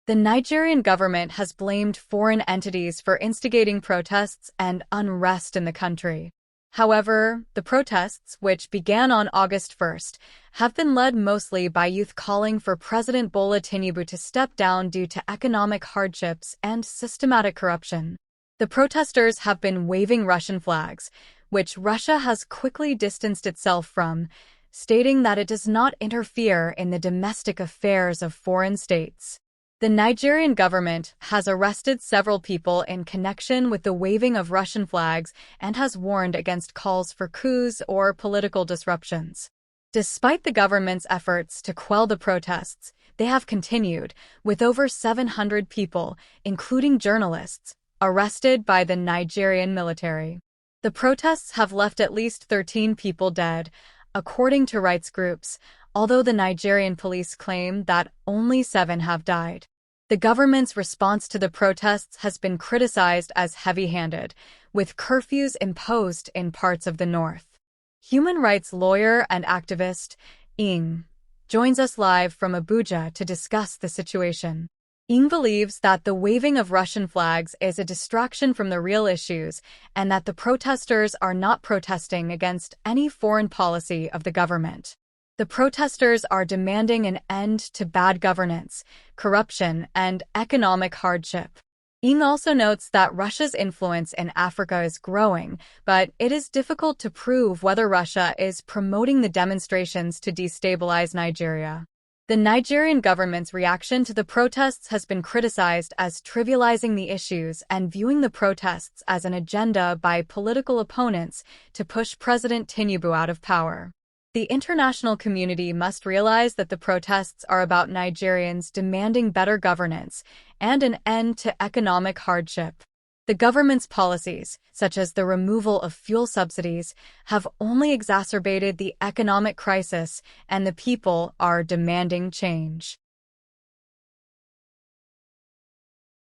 The Nigerian government has blamed foreign entities for instigating protests and unrest in the country. However, the protests, which began on August 1st, have been led mostly by youth calling for President Bola Tinubu to step down due to economic hardships and systematic corruption. The protesters have been waving Russian flags, which Russia has quickly distanced itself from, stating that it does not interfere in the domestic affairs of foreign states. The Nigerian government has arrested several people in connection with the waving of Russian flags and has warned against calls for coups or political disruptions. Despite the government's efforts to quell the protests, they have continued, with over 700 people, including journalists, arrested by the Nigerian military. The protests have left at least 13 people dead, according to rights groups, although the Nigerian police claim that only 7 have died. The government's response to the protests has been criticized as heavy-handed, with curfews imposed in parts of the north. Human rights lawyer and activist Ng joins us live from Abuja to discuss the situation. Ng believes that the waving of Russian flags is a distraction from the real issues and that the protesters are not protesting against any foreign policy of the government. The protesters are demanding an end to bad governance, corruption, and economic hardship. Ng also notes that Russia's influence in Africa is growing, but it is difficult to prove whether Russia is promoting the demonstrations to destabilize Nigeria. The Nigerian government's reaction to the protests has been criticized as trivializing the issues and viewing the protests as an agenda by political opponents to push President Tinubu out of power. The international community must realize that the protests are about Nigerians demanding better governance and an end to economic hardship. The government's policies, such as the removal of fuel subsidies, have only exacerbated the economic crisis, and the people are demanding change.